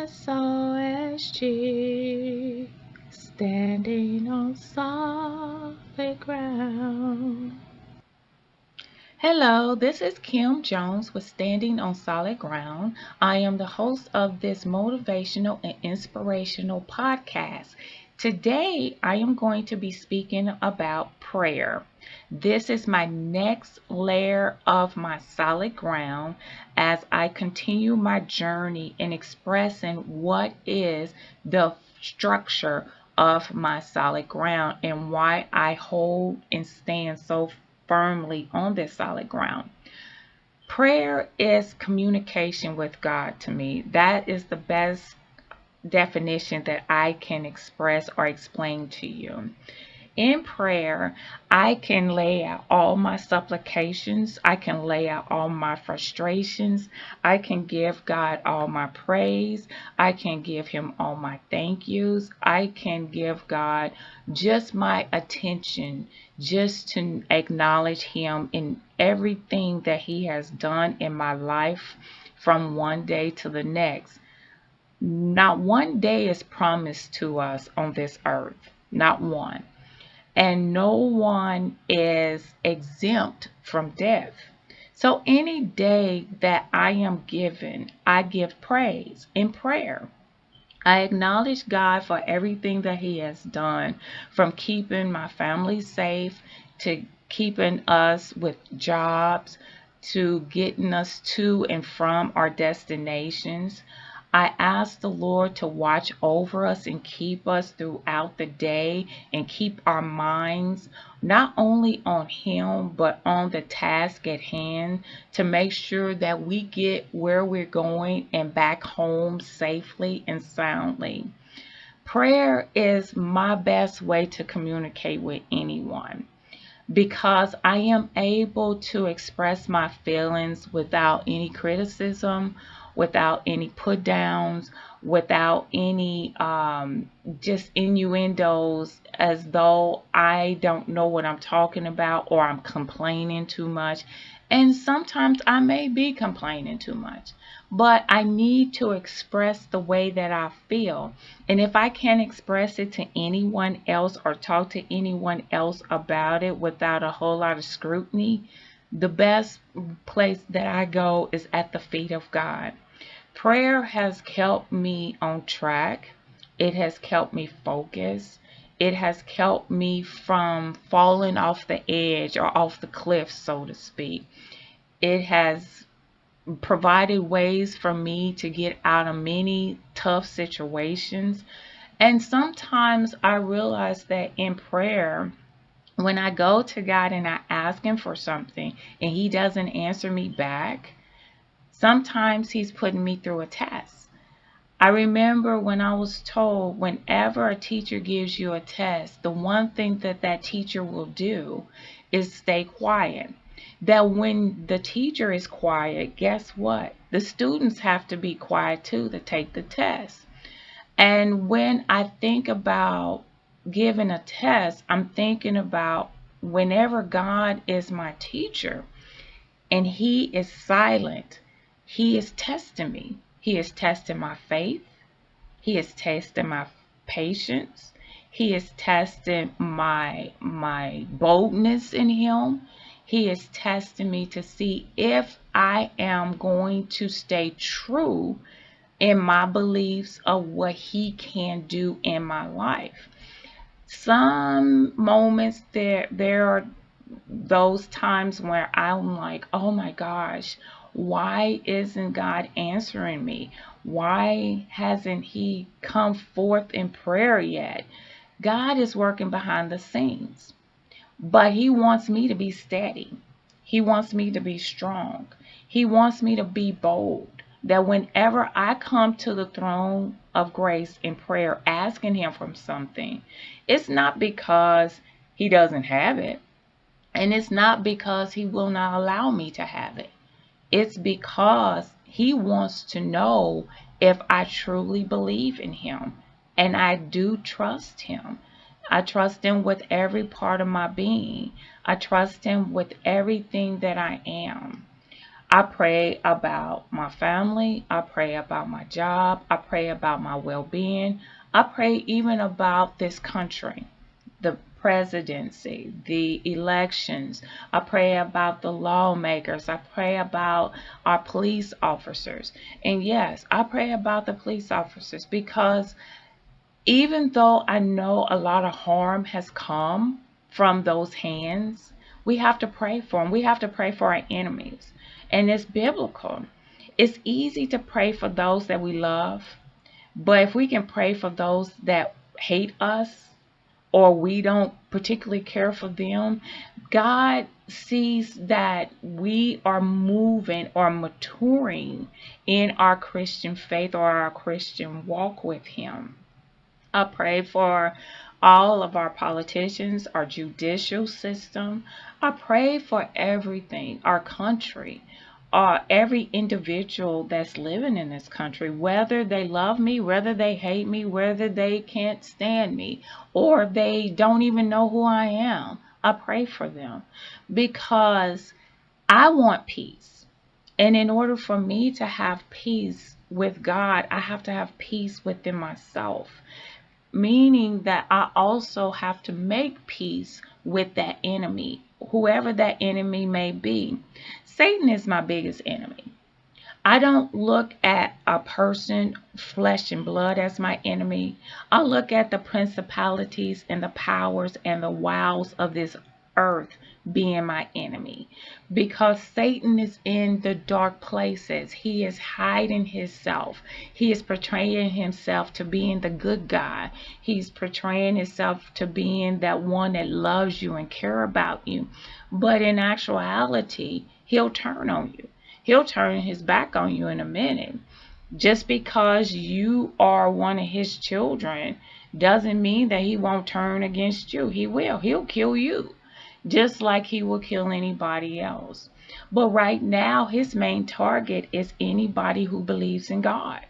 SOSG, standing on solid ground. Hello, this is Kim Jones with Standing on Solid Ground. I am the host of this motivational and inspirational podcast. Today, I am going to be speaking about prayer. This is my next layer of my solid ground as I continue my journey in expressing what is the structure of my solid ground and why I hold and stand so firmly on this solid ground. Prayer is communication with God to me. That is the best definition that I can express or explain to you. In prayer, I can lay out all my supplications. I can lay out all my frustrations. I can give God all my praise. I can give Him all my thank yous. I can give God just my attention, just to acknowledge Him in everything that He has done in my life from one day to the next. Not one day is promised to us on this earth, not one. And no one is exempt from death. So any day that I am given, I give praise in prayer. I acknowledge God for everything that He has done, from keeping my family safe to keeping us with jobs to getting us to and from our destinations. I ask the Lord to watch over us and keep us throughout the day and keep our minds not only on Him but on the task at hand to make sure that we get where we're going and back home safely and soundly. Prayer is my best way to communicate with anyone because I am able to express my feelings without any criticism, without any put downs, without any just innuendos as though I don't know what I'm talking about or I'm complaining too much. And sometimes I may be complaining too much, but I need to express the way that I feel. And if I can't express it to anyone else or talk to anyone else about it without a whole lot of scrutiny, the best place that I go is at the feet of God. Prayer has kept me on track. It has kept me focused. It has kept me from falling off the edge or off the cliff, so to speak. It has provided ways for me to get out of many tough situations. And sometimes I realize that in prayer, when I go to God and I ask Him for something and He doesn't answer me back, sometimes He's putting me through a test. I remember when I was told whenever a teacher gives you a test, the one thing that that teacher will do is stay quiet. That when the teacher is quiet, guess what? The students have to be quiet too to take the test. And when I think about giving a test, I'm thinking about whenever God is my teacher and He is silent, He is testing me. He is testing my faith. He is testing my patience. He is testing my boldness in Him. He is testing me to see if I am going to stay true in my beliefs of what He can do in my life. Some moments there are those times where I'm like, oh my gosh, why isn't God answering me? Why hasn't He come forth in prayer yet? God is working behind the scenes, but He wants me to be steady. He wants me to be strong. He wants me to be bold. That whenever I come to the throne of grace in prayer asking Him for something, it's not because He doesn't have it. And it's not because He will not allow me to have it. It's because He wants to know if I truly believe in Him. And I do trust Him. I trust Him with every part of my being. I trust Him with everything that I am. I pray about my family. I pray about my job. I pray about my well-being. I pray even about this country, the presidency, the elections. I pray about the lawmakers. I pray about our police officers. And yes, I pray about the police officers because even though I know a lot of harm has come from those hands, we have to pray for them. We have to pray for our enemies. And it's biblical. It's easy to pray for those that we love, but if we can pray for those that hate us or we don't particularly care for them, God sees that we are moving or maturing in our Christian faith or our Christian walk with Him. I pray for all of our politicians, our judicial system. I pray for everything, our country, every individual that's living in this country, whether they love me, whether they hate me, whether they can't stand me, or they don't even know who I am. I pray for them because I want peace. And in order for me to have peace with God, I have to have peace within myself, meaning that I also have to make peace with that enemy, whoever that enemy may be. Satan is my biggest enemy. I don't look at a person, flesh and blood, as my enemy. I look at the principalities and the powers and the wiles of this earth being my enemy, because Satan is in the dark places. He is hiding himself. He is portraying himself to being the good guy. He's portraying himself to being that one that loves you and care about you. But in actuality, he'll turn on you. He'll turn his back on you in a minute. Just because you are one of his children doesn't mean that he won't turn against you. He will. He'll kill you just like he will kill anybody else. But right now, his main target is anybody who believes in God,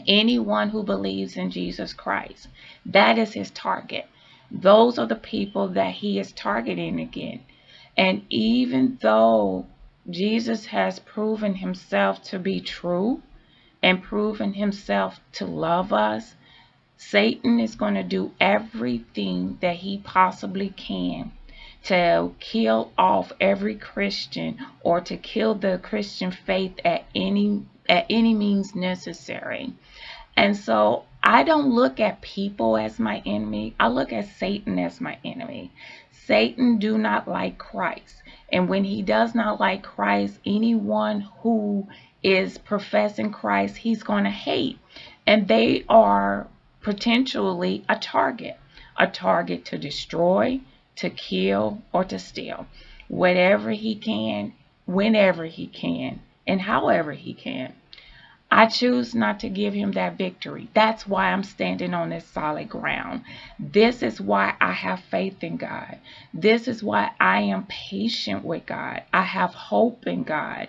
anyone who believes in Jesus Christ. That is his target. Those are the people that he is targeting again. And even though Jesus has proven himself to be true and proven himself to love us, Satan is going to do everything that he possibly can to kill off every Christian or to kill the Christian faith at any means necessary. And so I don't look at people as my enemy. I look at Satan as my enemy. Satan do not like Christ. And when he does not like Christ, anyone who is professing Christ, he's going to hate. And they are potentially a target to destroy, to kill, or to steal. Whatever he can, whenever he can, and however he can. I choose not to give him that victory. That's why I'm standing on this solid ground. This is why I have faith in God. This is why I am patient with God. I have hope in God.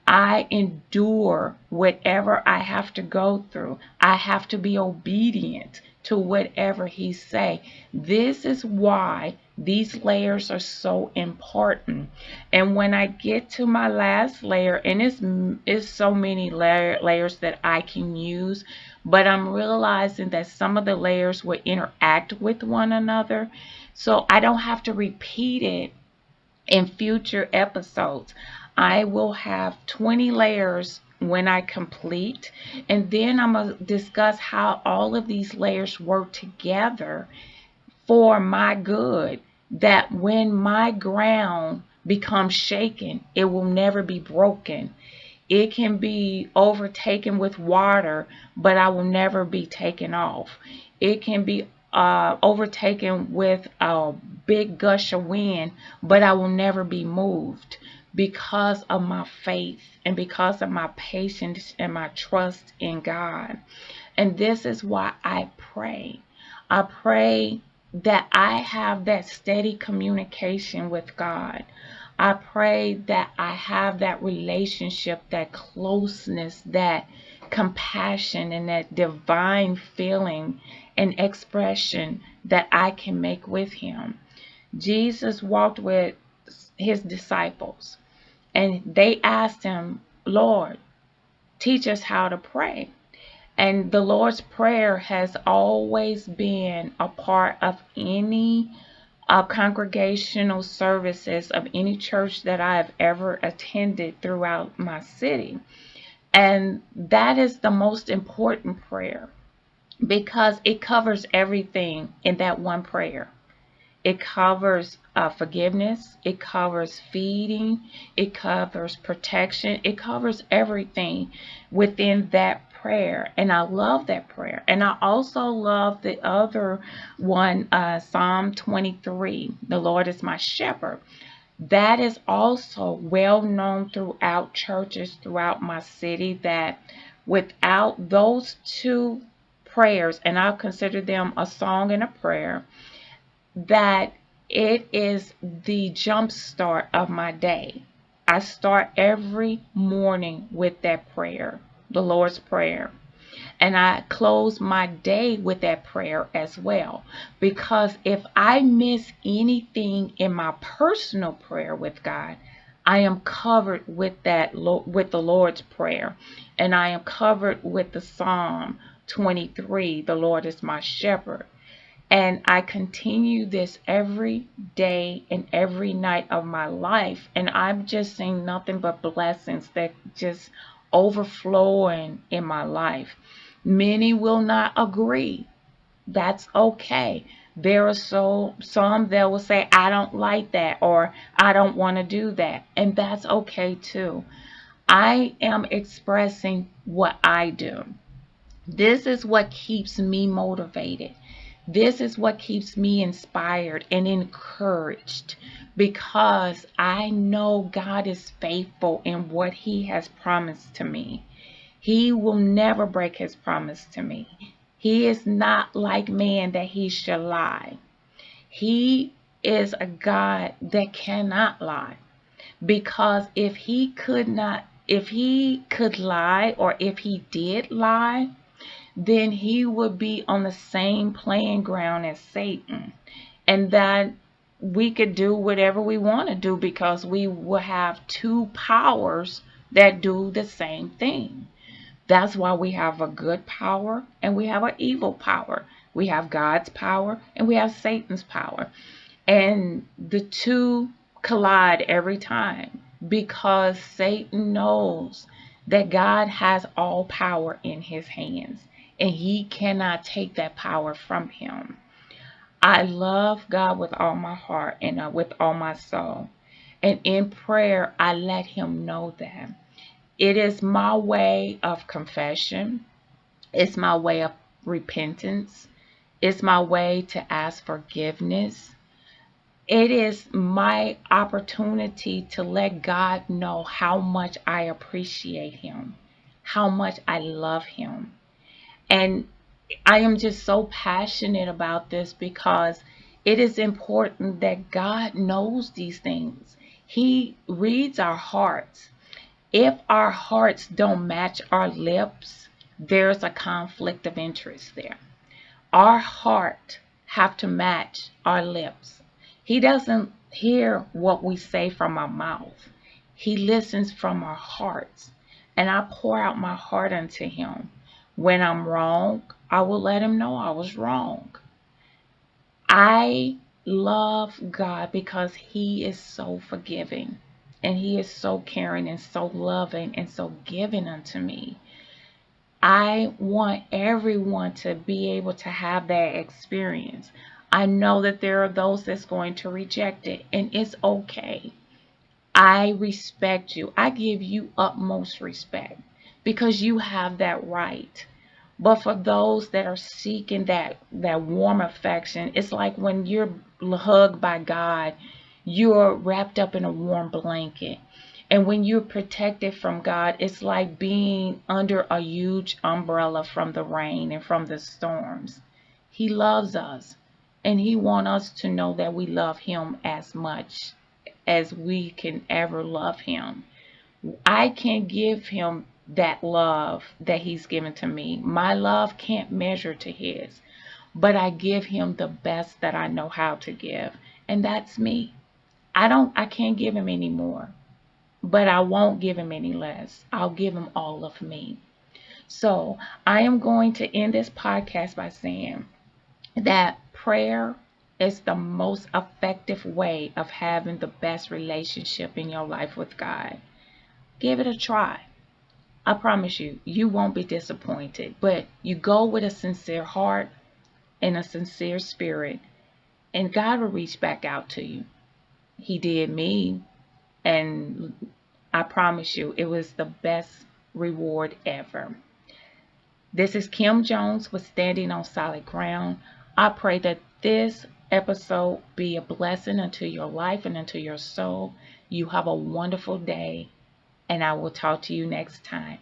I endure whatever I have to go through. I have to be obedient to whatever he say. This is why these layers are so important. And when I get to my last layer, and it's so many layers that I can use, but I'm realizing that some of the layers will interact with one another, so I don't have to repeat it in future episodes. I will have 20 layers when I complete, and then I'm going to discuss how all of these layers work together for my good, that when my ground becomes shaken, it will never be broken. It can be overtaken with water, but I will never be taken off. It can be overtaken with a big gush of wind, but I will never be moved because of my faith and because of my patience and my trust in God. And this is why I pray. I pray that I have that steady communication with God. I pray that I have that relationship, that closeness, that compassion, and that divine feeling and expression that I can make with him. Jesus walked with his disciples, And they asked him, Lord, teach us how to pray. And the Lord's Prayer has always been a part of any congregational services of any church that I have ever attended throughout my city. And that is the most important prayer because it covers everything in that one prayer. It covers forgiveness. It covers feeding. It covers protection. It covers everything within that prayer. And I love that prayer. And I also love the other one, Psalm 23, the Lord is my shepherd. That is also well known throughout churches throughout my city, that without those two prayers, and I'll consider them a song and a prayer, that it is the jump start of my day. I start every morning with that prayer, the Lord's Prayer. And I close my day with that prayer as well. Because if I miss anything in my personal prayer with God, I am covered with with the Lord's Prayer. And I am covered with the Psalm 23, the Lord is my shepherd. And I continue this every day and every night of my life. And I'm just seeing nothing but blessings that just overflowing in my life. Many will not agree. That's okay. There are some that will say, I don't like that, or I don't want to do that. And that's okay too. I am expressing what I do. This is what keeps me motivated. This is what keeps me inspired and encouraged, because I know God is faithful in what He has promised to me. He will never break His promise to me. He is not like man that He shall lie. He is a God that cannot lie, because if He could lie, or if He did lie, then He would be on the same playing ground as Satan. And that we could do whatever we want to do, because we will have two powers that do the same thing. That's why we have a good power and we have an evil power. We have God's power and we have Satan's power. And the two collide every time, because Satan knows that God has all power in His hands and he cannot take that power from him. I love God with all my heart and with all my soul. And in prayer, I let Him know that. It is my way of confession. It's my way of repentance. It's my way to ask forgiveness. It is my opportunity to let God know how much I appreciate Him, how much I love Him. And I am just so passionate about this, because it is important that God knows these things. He reads our hearts. If our hearts don't match our lips, there's a conflict of interest there. Our heart have to match our lips. He doesn't hear what we say from our mouth. He listens from our hearts. And I pour out my heart unto Him. When I'm wrong, I will let Him know I was wrong. I love God because He is so forgiving. And He is so caring and so loving and so giving unto me. I want everyone to be able to have that experience. I know that there are those that's going to reject it, and it's okay. I respect you. I give you utmost respect because you have that right. But for those that are seeking that warm affection, it's like when you're hugged by God, you're wrapped up in a warm blanket. And when you're protected from God, it's like being under a huge umbrella from the rain and from the storms. He loves us, and He wants us to know that we love Him as much as we can ever love Him. I can't give Him that love that He's given to me. My love can't measure to His, but I give Him the best that I know how to give, and that's me. I can't give Him any more, but I won't give him any less. I'll give him all of me. So I am going to end this podcast by saying that prayer is the most effective way of having the best relationship in your life with God. Give it a try. I promise you, you won't be disappointed. But you go with a sincere heart and a sincere spirit, and God will reach back out to you. He did me, and I promise you, it was the best reward ever. This is Kim Jones with Standing on Solid Ground. I pray that this episode be a blessing unto your life and unto your soul. You have a wonderful day, and I will talk to you next time.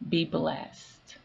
Be blessed.